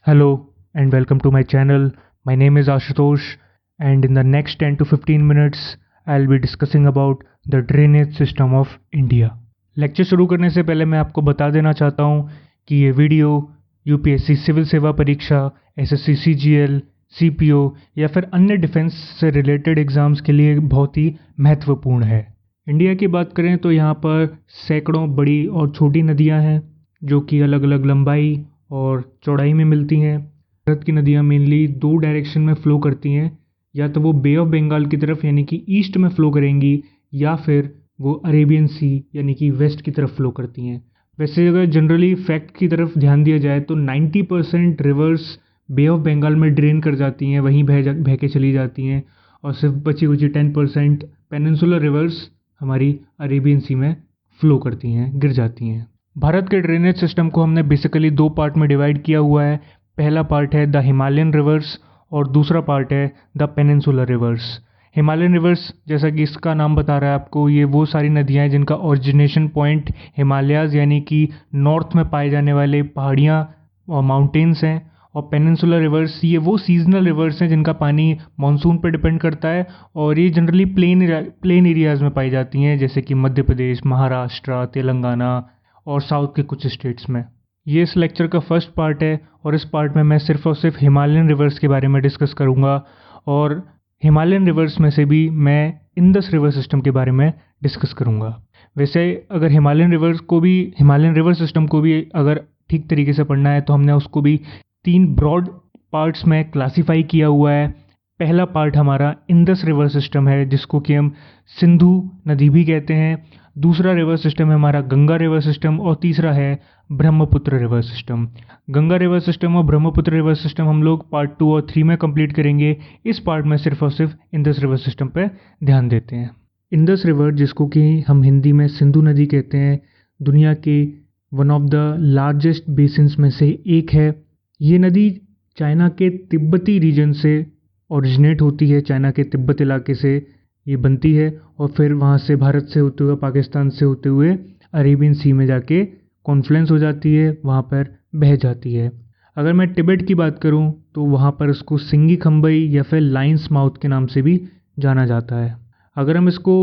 Hello and welcome to my channel. My name is Ashutosh, and in the next 10 to 15 minutes I'll be discussing about the drainage system of India. Lecture शुरू करने से पहले मैं आपको बता देना चाहता हूँ कि ये वीडियो यूपीएससी सिविल सेवा परीक्षा, एसएससी सीजीएल, सीपीओ या फिर अन्य डिफेंस से रिलेटेड एग्ज़ाम्स के लिए बहुत ही महत्वपूर्ण है। इंडिया की बात करें तो यहाँ पर सैकड़ों बड़ी और छोटी नदियाँ हैं जो कि अलग अलग लंबाई और चौड़ाई में मिलती हैं। भारत की नदियाँ मेनली दो डायरेक्शन में फ़्लो करती हैं, या तो वो बे ऑफ बंगाल की तरफ यानी कि ईस्ट में फ़्लो करेंगी, या फिर वो अरेबियन सी यानी कि वेस्ट की तरफ फ़्लो करती हैं। वैसे अगर जनरली फैक्ट की तरफ ध्यान दिया जाए तो 90% रिवर्स बे ऑफ बंगाल में ड्रेन कर जाती हैं, वहीं बह के चली जाती हैं, और सिर्फ बची कुची 10% पेनिनसुलर रिवर्स हमारी अरेबियन सी में फ़्लो करती हैं, गिर जाती हैं। भारत के ड्रेनेज सिस्टम को हमने बेसिकली दो पार्ट में डिवाइड किया हुआ है। पहला पार्ट है द हिमालयन रिवर्स और दूसरा पार्ट है the peninsular reverse. Himalayan reverse, जैसा कि इसका नाम बता रहा है आपको, ये वो सारी नदियाँ हैं जिनका ओरिजिनेशन पॉइंट हिमालयाज़ यानी कि नॉर्थ में पाए जाने वाले पहाड़ियाँ और माउंटेन्स हैं। और पेनिनसुलर रिवर्स ये वो सीजनल रिवर्स हैं जिनका पानी मानसून पर डिपेंड करता है, और ये जनरली प्लेन एरियाज़ में पाई जाती हैं, जैसे कि मध्य प्रदेश, महाराष्ट्र, तेलंगाना और साउथ के कुछ स्टेट्स में। ये इस लेक्चर का फर्स्ट पार्ट है, और इस पार्ट में मैं सिर्फ और सिर्फ हिमालयन रिवर्स के बारे में डिस्कस करूँगा, और हिमालयन रिवर्स में से भी मैं इंडस रिवर सिस्टम के बारे में डिस्कस करूँगा। वैसे अगर हिमालयन रिवर सिस्टम को भी अगर ठीक तरीके से पढ़ना है तो हमने उसको भी तीन ब्रॉड पार्ट्स में क्लासीफाई किया हुआ है। पहला पार्ट हमारा इंडस रिवर सिस्टम है, जिसको कि हम सिंधु नदी भी कहते हैं। दूसरा रिवर सिस्टम है हमारा गंगा रिवर सिस्टम, और तीसरा है Brahmaputra river system. Ganga river system और ब्रह्मपुत्र रिवर सिस्टम हम लोग पार्ट 2 और 3 में कंप्लीट करेंगे। इस पार्ट में सिर्फ और सिर्फ इंडस रिवर सिस्टम पर ध्यान देते हैं। इंडस रिवर, जिसको कि हम हिंदी में सिंधु नदी कहते हैं, दुनिया के one of the largest basins में से एक है। ये नदी चाइना के तिब्बती रीजन से ओरिजिनेट होती है, चाइना के तिब्बत इलाके से ये बनती है, और फिर वहाँ से भारत से होते हुए, पाकिस्तान से होते हुए अरेबियन सी में जाके कॉन्फ्लुएंस हो जाती है, वहाँ पर बह जाती है। अगर मैं तिब्बत की बात करूँ तो वहाँ पर इसको सिंगी खंबई या फिर लाइन्स माउथ के नाम से भी जाना जाता है। अगर हम इसको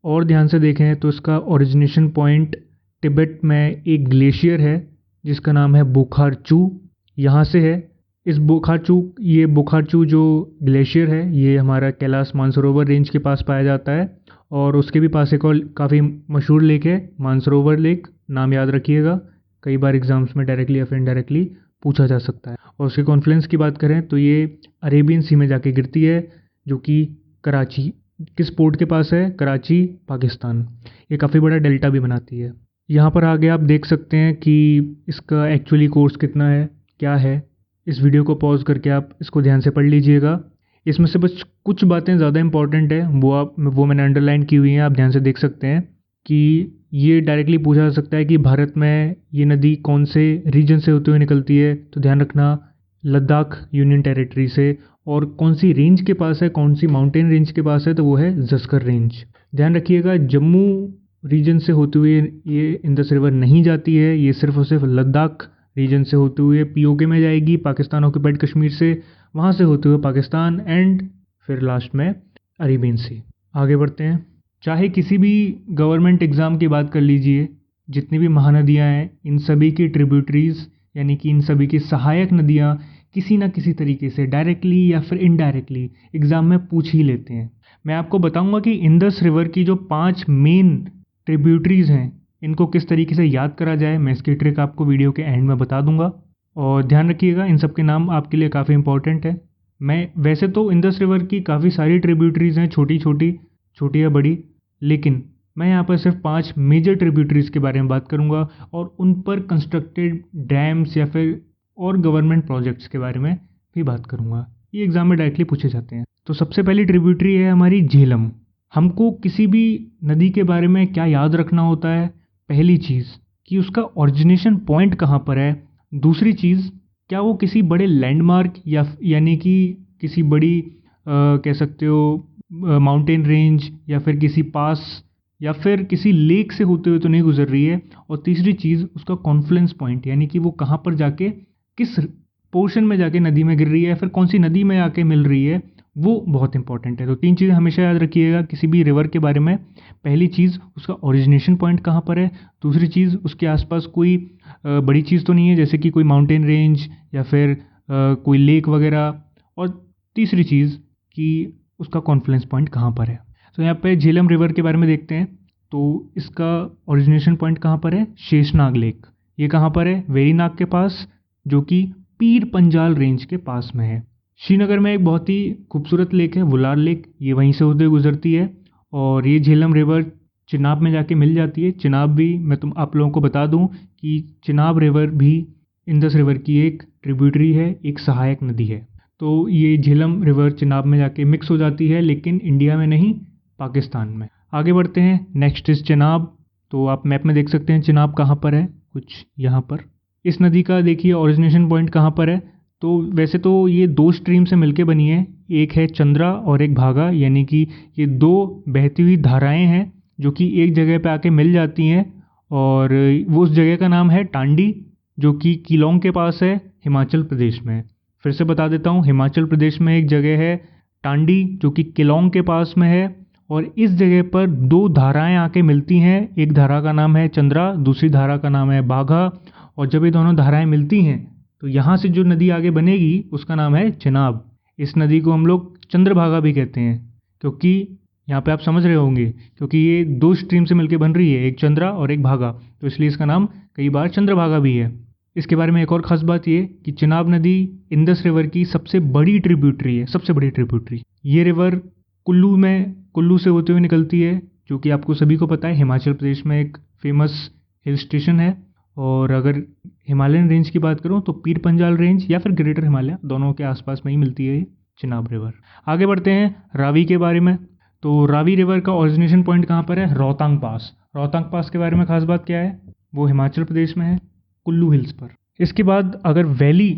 और ध्यान से देखें तो इसका ओरिजिनेशन पॉइंट तिब्बत में एक ग्लेशियर है जिसका नाम है बोखारचू, यहाँ से है। ये बोखारचू जो ग्लेशियर है ये हमारा कैलाश मानसरोवर रेंज के पास पाया जाता है, और उसके भी पास एक और काफ़ी मशहूर लेक है, मानसरोवर लेक, नाम याद रखिएगा, कई बार एग्जाम्स में डायरेक्टली या फिर इनडायरेक्टली पूछा जा सकता है। और उसके कॉन्फ्लुएंस की बात करें तो ये अरेबियन सी में जाके गिरती है, जो कि कराची, किस पोर्ट के पास है? कराची, पाकिस्तान। ये काफ़ी बड़ा डेल्टा भी बनाती है। यहाँ पर आगे आप देख सकते हैं कि इसका एक्चुअली कोर्स कितना है, क्या है। इस वीडियो को पॉज करके आप इसको ध्यान से पढ़ लीजिएगा। इसमें से बस कुछ बातें ज़्यादा इंपॉर्टेंट है, वो मैंने अंडरलाइन की हुई हैं, आप ध्यान से देख सकते हैं कि ये डायरेक्टली पूछा जा सकता है कि भारत में ये नदी कौन से रीजन से होते हुए निकलती है, तो ध्यान रखना लद्दाख यूनियन टेरिटरी से। और कौन सी रेंज के पास है, कौन सी माउंटेन रेंज के पास है, तो वो है जस्कर रेंज। ध्यान रखिएगा जम्मू रीजन से होते हुए ये इंडस रिवर नहीं जाती है, ये सिर्फ और सिर्फ लद्दाख रीजन से होते हुए पीओके में जाएगी, पाकिस्तान ऑक्यूपाइड कश्मीर से, वहाँ से होते हुए पाकिस्तान, एंड फिर लास्ट में अरेबियन सी। आगे बढ़ते हैं। चाहे किसी भी गवर्नमेंट एग्ज़ाम की बात कर लीजिए, जितनी भी महानदियाँ हैं इन सभी की ट्रिब्यूटरीज़ यानी कि इन सभी की सहायक नदियाँ किसी ना किसी तरीके से डायरेक्टली या फिर इनडायरेक्टली एग्ज़ाम में पूछ ही लेते हैं। मैं आपको बताऊंगा कि इंडस रिवर की जो 5 मेन ट्रिब्यूटरीज़ हैं इनको किस तरीके से याद करा जाए, मैं इसकी ट्रिक आपको वीडियो के एंड में बता दूंगा। और ध्यान रखिएगा इन सब के नाम आपके लिए काफ़ी इंपॉर्टेंट है। मैं वैसे तो इंडस रिवर की काफ़ी सारी ट्रिब्यूटरीज़ हैं, छोटी या बड़ी, लेकिन मैं यहाँ पर सिर्फ 5 मेजर ट्रिब्यूटरीज़ के बारे में बात करूँगा, और उन पर कंस्ट्रक्टेड डैम्स या फिर और गवर्नमेंट प्रोजेक्ट्स के बारे में भी बात करूँगा। ये एग्ज़ाम में डायरेक्टली पूछे जाते हैं। तो सबसे पहली ट्रिब्यूटरी है हमारी झेलम। हमको किसी भी नदी के बारे में क्या याद रखना होता है? पहली चीज़ कि उसका ओरिजिनेशन पॉइंट कहाँ पर है। दूसरी चीज़, क्या वो किसी बड़े लैंडमार्क यानी कि किसी बड़ी कह सकते हो माउंटेन रेंज या फिर किसी पास या फिर किसी लेक से होते हुए तो नहीं गुजर रही है। और तीसरी चीज़ उसका कॉन्फ्लुएंस पॉइंट, यानी कि वो कहाँ पर जाके किस पोर्शन में जाके नदी में गिर रही है, फिर कौन सी नदी में आके मिल रही है, वो बहुत इंपॉर्टेंट है। तो 3 चीज़ें हमेशा याद रखिएगा किसी भी रिवर के बारे में। पहली चीज़, उसका ओरिजिनेशन पॉइंट कहाँ पर है। दूसरी चीज़, उसके आसपास कोई बड़ी चीज़ तो नहीं है, जैसे कि कोई माउंटेन रेंज या फिर कोई लेक वगैरह। और तीसरी चीज़ कि उसका कॉन्फ्लुएंस पॉइंट कहाँ पर है। तो यहाँ पे झेलम रिवर के बारे में देखते हैं। तो इसका ओरिजिनेशन पॉइंट कहाँ पर है, शेषनाग लेक। ये कहाँ पर है, वेरीनाग के पास, जो कि पीर पंजाल रेंज के पास में है। श्रीनगर में एक बहुत ही खूबसूरत लेक है, वुलार लेक, ये वहीं से होते हुए गुजरती है। और ये झेलम रिवर चिनाब में जाके मिल जाती है। चिनाब भी मैं आप लोगों को बता दूं कि चिनाब रिवर भी इंदस रिवर की एक ट्रिब्यूटरी है, एक सहायक नदी है। तो ये झेलम रिवर चिनाब में जाके मिक्स हो जाती है, लेकिन इंडिया में नहीं, पाकिस्तान में। आगे बढ़ते हैं, नेक्स्ट इज चिनाब। तो आप मैप में देख सकते हैं चिनाब कहाँ पर है, कुछ यहाँ पर। इस नदी का देखिए ओरिजिनेशन पॉइंट कहाँ पर है। तो वैसे तो ये 2 स्ट्रीम से मिलके बनी है, एक है चंद्रा और एक भागा, यानी कि ये 2 बहती हुई धाराएं हैं जो कि एक जगह पे आके मिल जाती हैं। और वो उस जगह का नाम है टांडी, जो कि किलोंग के पास है, हिमाचल प्रदेश में। फिर से बता देता हूँ, हिमाचल प्रदेश में एक जगह है टांडी जो कि किलोंग के पास में है। और इस जगह पर 2 धाराएं आके मिलती हैं, एक धारा का नाम है चंद्रा, दूसरी धारा का नाम है बाघा। और जब ये दोनों धाराएं मिलती हैं तो यहाँ से जो नदी आगे बनेगी उसका नाम है चिनाब। इस नदी को हम लोग चंद्रभागा भी कहते हैं, क्योंकि यहाँ पे आप समझ रहे होंगे, क्योंकि ये 2 स्ट्रीम से मिलकर बन रही है, एक चंद्रा और एक भागा, तो इसलिए इसका नाम कई बार चंद्रभागा भी है। इसके बारे में एक और ख़ास बात ये कि चिनाब नदी इंदस रिवर की सबसे बड़ी ट्रिब्यूटरी है, सबसे बड़ी ट्रिब्यूटरी। ये रिवर कुल्लू से होते हुए निकलती है, जो कि आपको सभी को पता है हिमाचल प्रदेश में एक फेमस हिल स्टेशन है। और अगर हिमालयन रेंज की बात करूँ तो पीर पंजाल रेंज या फिर ग्रेटर हिमालय, दोनों के आसपास में ही मिलती है ये चिनाब रिवर। आगे बढ़ते हैं रावी के बारे में। तो रावी रिवर का ओरिजिनेशन पॉइंट कहाँ पर है, रोहतांग पास। रोहतांग पास के बारे में खास बात क्या है, वो हिमाचल प्रदेश में है, कुल्लू हिल्स पर। इसके बाद अगर वैली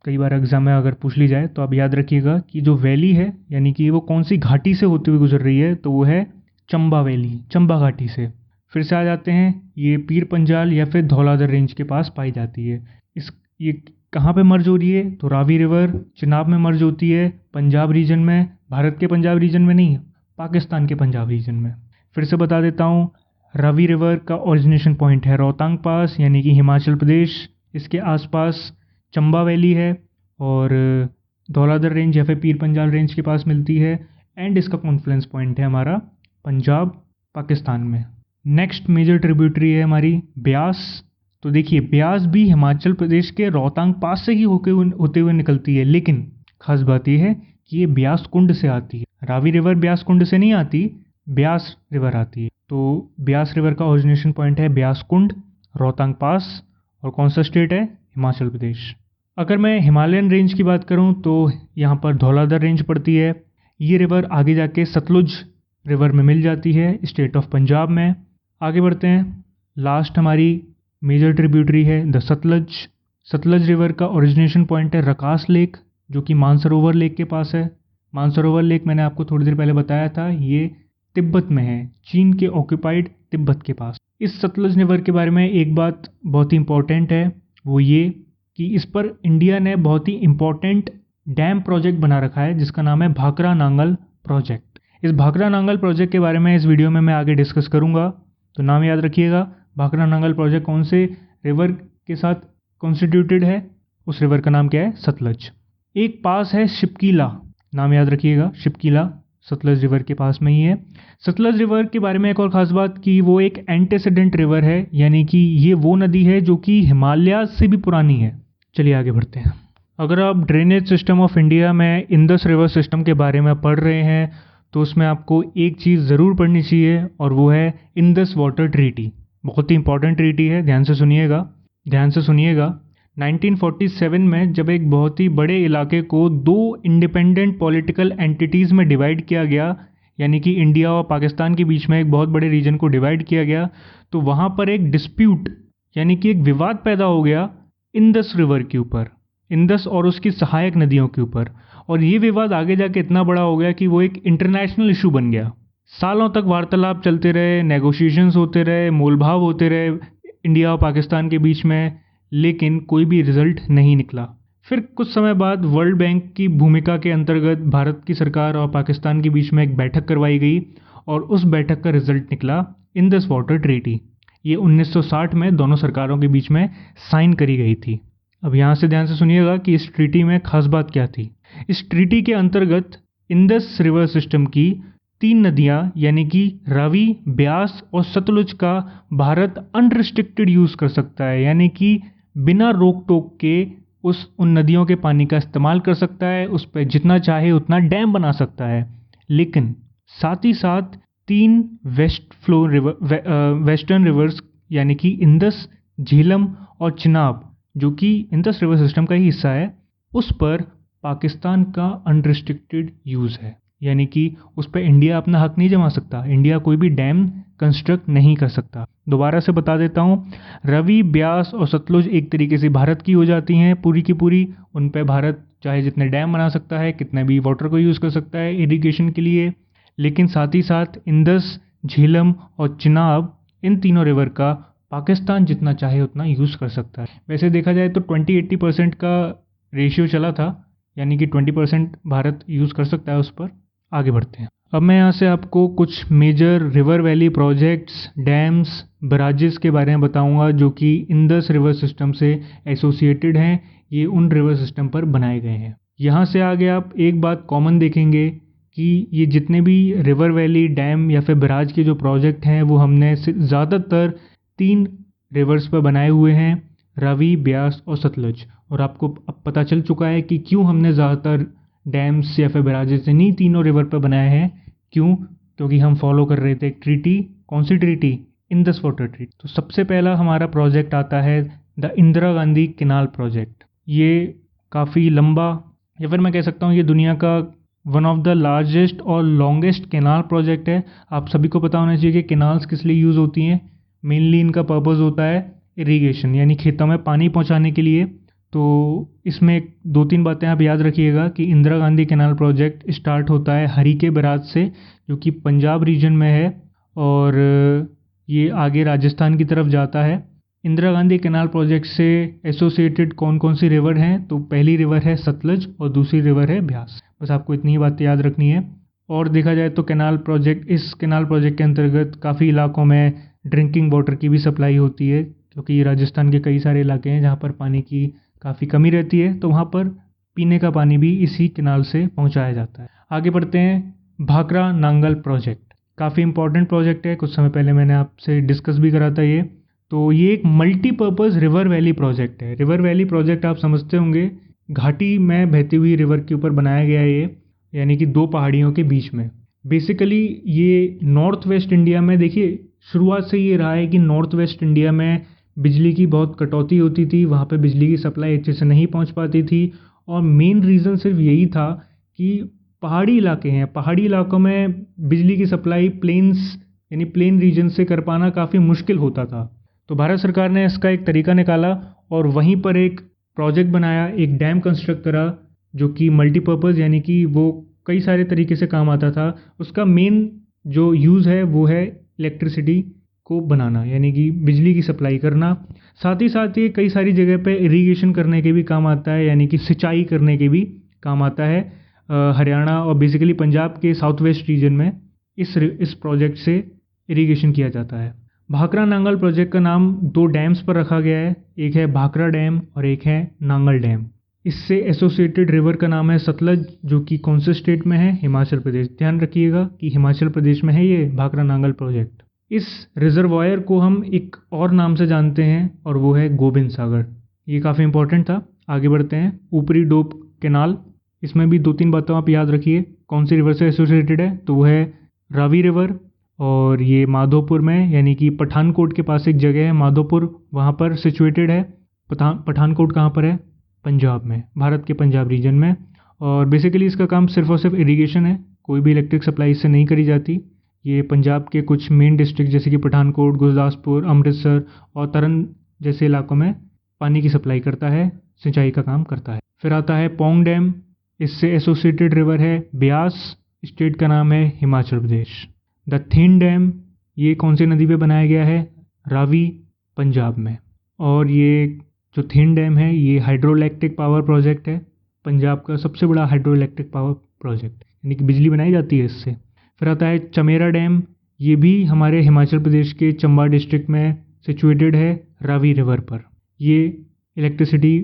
कई बार एग्जाम में अगर पूछ ली जाए तो आप याद रखिएगा कि जो वैली है, यानी कि वो कौन सी घाटी से होते हुए गुजर रही है, तो वो है चंबा वैली, चंबा घाटी से। फिर से आ जाते हैं, ये पीर पंजाल या फिर धौलाधर रेंज के पास पाई जाती है। ये कहाँ पे मर्ज हो रही है, तो रावी रिवर चिनाब में मर्ज होती है, पंजाब रीजन में, भारत के पंजाब रीजन में नहीं, पाकिस्तान के पंजाब रीजन में। फिर से बता देता हूँ, रावी रिवर का ओरिजिनेशन पॉइंट है रोहतांग पास, यानी कि हिमाचल प्रदेश। इसके आसपास चंबा वैली है और धौलाधर रेंज या फिर पीर पंजाल रेंज के पास मिलती है। एंड इसका कॉन्फ्लुएंस पॉइंट है हमारा पंजाब, पाकिस्तान में। नेक्स्ट मेजर ट्रिब्यूटरी है हमारी ब्यास। तो देखिए, ब्यास भी हिमाचल प्रदेश के रोहतांग पास से ही होते हुए निकलती है, लेकिन खास बात यह है कि ये ब्यास कुंड से आती है। रावी रिवर ब्यास कुंड से नहीं आती, ब्यास रिवर आती है। तो ब्यास रिवर का ओरिजिनेशन पॉइंट है ब्यास कुंड, रोहतांग पास। और कौन सा स्टेट है, हिमाचल प्रदेश। अगर मैं हिमालयन रेंज की बात करूं तो यहाँ पर धौलाधर रेंज पड़ती है। ये रिवर आगे जाके सतलुज रिवर में मिल जाती है, स्टेट ऑफ पंजाब में। आगे बढ़ते हैं, लास्ट हमारी मेजर ट्रिब्यूटरी है द सतलज। सतलज रिवर का ओरिजिनेशन पॉइंट है रकास लेक, जो कि मानसरोवर लेक के पास है। मानसरोवर लेक मैंने आपको थोड़ी देर पहले बताया था, ये तिब्बत में है, चीन के ऑक्यूपाइड तिब्बत के पास। इस सतलज रिवर के बारे में एक बात बहुत ही इंपॉर्टेंट है, वो ये कि इस पर इंडिया ने बहुत ही इंपॉर्टेंट डैम प्रोजेक्ट बना रखा है, जिसका नाम है भाखरा नांगल प्रोजेक्ट। इस भाखरा नांगल प्रोजेक्ट के बारे में इस वीडियो में मैं आगे डिस्कस करूंगा, तो नाम याद रखिएगा। भाखरा नांगल प्रोजेक्ट कौन से रिवर के साथ कॉन्स्टिट्यूटेड है, उस रिवर का नाम क्या है, सतलज। एक पास है शिपकीला, नाम याद रखिएगा, शिपकीला सतलज रिवर के पास में ही है। सतलज रिवर के बारे में एक और ख़ास बात कि वो एक एंटीसेडेंट रिवर है, यानी कि ये वो नदी है जो कि हिमालय से भी पुरानी है। चलिए आगे बढ़ते हैं। अगर आप ड्रेनेज सिस्टम ऑफ इंडिया में इंदस रिवर सिस्टम के बारे में पढ़ रहे हैं तो उसमें आपको एक चीज़ ज़रूर पढ़नी चाहिए, और वो है इंदस वाटर ट्रीटी। बहुत ही इंपॉर्टेंट ट्रीटी है, ध्यान से सुनिएगा, ध्यान से सुनिएगा। 1947 में जब एक बहुत ही बड़े इलाके को 2 इंडिपेंडेंट पॉलिटिकल एंटिटीज़ में डिवाइड किया गया, यानी कि इंडिया और पाकिस्तान के बीच में एक बहुत बड़े रीजन को डिवाइड किया गया, तो वहाँ पर एक डिस्प्यूट यानी कि एक विवाद पैदा हो गया इंदस रिवर के ऊपर, इंदस और उसकी सहायक नदियों के ऊपर। और ये विवाद आगे जाके इतना बड़ा हो गया कि वो एक इंटरनेशनल इशू बन गया। सालों तक वार्तालाप चलते रहे, नेगोशिएशंस होते रहे, मोलभाव होते रहे इंडिया और पाकिस्तान के बीच में, लेकिन कोई भी रिजल्ट नहीं निकला। फिर कुछ समय बाद वर्ल्ड बैंक की भूमिका के अंतर्गत भारत की सरकार और पाकिस्तान के बीच में एक बैठक करवाई गई और उस बैठक का रिजल्ट निकला इंडस वाटर ट्रीटी। ये 1960 में दोनों सरकारों के बीच में साइन करी गई थी। अब यहाँ से ध्यान से सुनिएगा कि इस ट्रीटी में खास बात क्या थी। इस ट्रीटी के अंतर्गत इंडस रिवर सिस्टम की 3 नदियाँ यानी कि रावी, ब्यास और सतलुज का भारत अनरिस्ट्रिक्टेड यूज़ कर सकता है, यानी कि बिना रोक टोक के उन नदियों के पानी का इस्तेमाल कर सकता है, उस पर जितना चाहे उतना डैम बना सकता है। लेकिन साथ ही साथ 3 वेस्टर्न रिवर्स यानी कि इंडस, झेलम और चिनाब, जो कि इंडस रिवर सिस्टम का ही हिस्सा है, उस पर पाकिस्तान का अनरिस्ट्रिक्टेड यूज़ है, यानी कि उस पर इंडिया अपना हक नहीं जमा सकता, इंडिया कोई भी डैम कंस्ट्रक्ट नहीं कर सकता। दोबारा से बता देता हूँ, रवि, ब्यास और सतलुज एक तरीके से भारत की हो जाती हैं पूरी की पूरी। उन पे भारत चाहे जितने डैम बना सकता है, कितने भी वाटर को यूज़ कर सकता है इरिगेशन के लिए। लेकिन साथ ही साथ इंडस, झेलम और चिनाब, इन तीनों रिवर का पाकिस्तान जितना चाहे उतना यूज़ कर सकता है। वैसे देखा जाए तो 20-80% का रेशियो चला था, यानी कि 20% भारत यूज़ कर सकता है उस पर। आगे बढ़ते हैं। अब मैं यहाँ से आपको कुछ major river valley projects, dams, barrages के बारे में बताऊंगा जो कि इंडस रिवर सिस्टम से एसोसिएटेड हैं। ये उन रिवर सिस्टम पर बनाए गए हैं। यहाँ से आगे आप एक बात कॉमन देखेंगे कि ये जितने भी रिवर वैली, डैम या फिर बराज के जो प्रोजेक्ट हैं वो हमने ज़्यादातर 3 रिवर्स पर बनाए हुए हैं, रावी, ब्यास और सतलुज। और आपको अब पता चल चुका है कि क्यों हमने ज़्यादातर डैम्स या फिर बराजेस इन्हीं तीनों रिवर पर बनाए हैं। क्यों? क्योंकि हम फॉलो कर रहे थे एक ट्रीटी। कौन सी ट्रीटी? Indus water treaty. तो सबसे पहला हमारा प्रोजेक्ट आता है the Indira Gandhi canal project. ये काफ़ी लंबा, या फिर मैं कह सकता हूँ ये दुनिया का वन ऑफ द लार्जेस्ट और लॉन्गेस्ट कैनाल प्रोजेक्ट है। आप सभी को पता होना चाहिए कि कैनाल्स किस लिए यूज़ होती हैं। मेनली इनका पर्पज़ होता है इरिगेशन, यानी खेतों में पानी पहुँचाने के लिए। तो इसमें 2-3 बातें आप याद रखिएगा कि Indira Gandhi canal project start होता है हरीके बराज से, जो कि पंजाब रीजन में है, और ये आगे राजस्थान की तरफ जाता है। इंदिरा गांधी कैनाल प्रोजेक्ट से एसोसिएटेड कौन कौन सी रिवर हैं? तो पहली रिवर है सतलज और दूसरी रिवर है ब्यास। बस आपको इतनी ही बातें याद रखनी है। और देखा जाए तो इस कैनाल प्रोजेक्ट के अंतर्गत काफ़ी इलाकों में ड्रिंकिंग वाटर की भी सप्लाई होती है, क्योंकि राजस्थान के कई सारे इलाके हैं जहाँ पर पानी की काफ़ी कमी रहती है, तो वहाँ पर पीने का पानी भी इसी कैनाल से पहुँचाया जाता है। आगे बढ़ते हैं। भाखड़ा नांगल प्रोजेक्ट काफ़ी इंपॉर्टेंट प्रोजेक्ट है, कुछ समय पहले मैंने आपसे डिस्कस भी करा था ये। तो ये एक मल्टीपर्पज़ रिवर वैली प्रोजेक्ट है। रिवर वैली प्रोजेक्ट आप समझते होंगे, घाटी में बहती हुई रिवर के ऊपर बनाया गया है ये, यानी कि 2 पहाड़ियों के बीच में। बेसिकली ये नॉर्थ वेस्ट इंडिया में, देखिए शुरुआत से ये रहा है कि नॉर्थ वेस्ट इंडिया में बिजली की बहुत कटौती होती थी, वहाँ पे बिजली की सप्लाई अच्छे से नहीं पहुँच पाती थी। और मेन रीज़न सिर्फ यही था कि पहाड़ी इलाके हैं, पहाड़ी इलाकों में बिजली की सप्लाई प्लेन्स यानी प्लेन रीजन से कर पाना काफ़ी मुश्किल होता था। तो भारत सरकार ने इसका एक तरीका निकाला और वहीं पर एक प्रोजेक्ट बनाया, एक डैम कंस्ट्रक्ट करा, जो कि मल्टीपर्पज़ यानी कि वो कई सारे तरीके से काम आता था। उसका मेन जो यूज़ है वो है इलेक्ट्रिसिटी को बनाना, यानी कि बिजली की सप्लाई करना। साथ ही साथ ये कई सारी जगह पे इरिगेशन करने के भी काम आता है, यानी कि सिंचाई करने के भी काम आता है। हरियाणा और बेसिकली पंजाब के साउथ वेस्ट रीजन में इस प्रोजेक्ट से इरिगेशन किया जाता है। भाखड़ा नांगल प्रोजेक्ट का नाम 2 डैम्स पर रखा गया है, एक है भाखड़ा डैम और एक है नांगल डैम। इससे एसोसिएटेड रिवर का नाम है सतलज, जो कि कौन से स्टेट में है? हिमाचल प्रदेश। ध्यान रखिएगा कि हिमाचल प्रदेश में है ये भाखड़ा नांगल प्रोजेक्ट। इस रिजर्वायर को हम एक और नाम से जानते हैं और वो है गोबिंद सागर। ये काफ़ी इंपॉर्टेंट था। आगे बढ़ते हैं। ऊपरी डोब कैनाल, इसमें भी 2-3 बातें आप याद रखिए। कौन सी रिवर से एसोसिएटेड है? तो वो है रावी रिवर, और ये माधोपुर में, यानी कि पठानकोट के पास एक जगह है माधोपुर, वहाँ पर सिचुएटेड है। पठानकोट कहाँ पर है? पंजाब में, भारत के पंजाब रीजन में। और बेसिकली इसका काम सिर्फ और सिर्फ इरिगेशन है, कोई भी इलेक्ट्रिक सप्लाई इससे नहीं करी जाती। ये पंजाब के कुछ मेन डिस्ट्रिक्ट जैसे कि पठानकोट, गुरदासपुर, अमृतसर और तरन जैसे इलाकों में पानी की सप्लाई करता है, सिंचाई का काम करता है। फिर आता है पौंग डैम, इससे एसोसिएटेड रिवर है ब्यास, स्टेट का नाम है Himachal Pradesh. The thin dam, ये कौन सी नदी पे बनाया गया है? रावी, पंजाब में। और ये जो थिन डैम है ये हाइड्रो इलेक्ट्रिक पावर प्रोजेक्ट है, पंजाब का सबसे बड़ा हाइड्रो इलेक्ट्रिक पावर प्रोजेक्ट, यानी कि बिजली बनाई जाती है इससे। फिर आता है चमेरा डैम, ये भी हमारे हिमाचल प्रदेश के चंबा डिस्ट्रिक्ट में सिचुएटेड है रावी रिवर पर। ये इलेक्ट्रिसिटी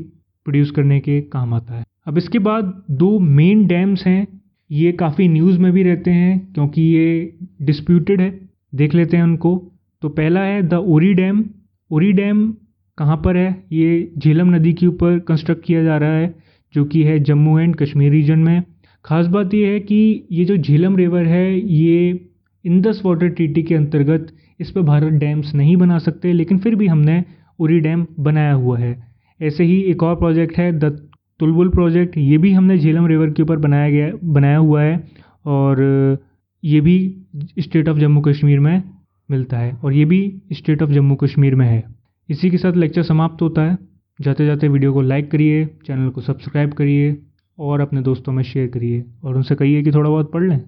प्रोड्यूस करने के काम आता है। अब इसके बाद दो मेन डैम्स हैं, ये काफ़ी न्यूज़ में भी रहते हैं क्योंकि ये डिस्प्यूटेड है, देख लेते हैं उनको। तो पहला है the Uri dam. Uri dam कहाँ पर है? ये झेलम नदी के ऊपर कंस्ट्रक्ट किया जा रहा है, जो कि है जम्मू एंड कश्मीर रीजन में। ख़ास बात ये है कि ये जो झेलम रिवर है ये इंडस वाटर ट्रीटी के अंतर्गत इस पर भारत डैम्स नहीं बना सकते, लेकिन फिर भी हमने उरी डैम बनाया हुआ है। ऐसे ही एक और प्रोजेक्ट है द तुलबुल प्रोजेक्ट, ये भी हमने झेलम रिवर के ऊपर बनाया हुआ है और ये भी स्टेट ऑफ जम्मू कश्मीर में मिलता है और ये भी स्टेट ऑफ जम्मू कश्मीर में है। इसी के साथ लेक्चर समाप्त होता है। जाते जाते वीडियो को लाइक करिए, चैनल को सब्सक्राइब करिए और अपने दोस्तों में शेयर करिए और उनसे कहिए कि थोड़ा बहुत पढ़ लें।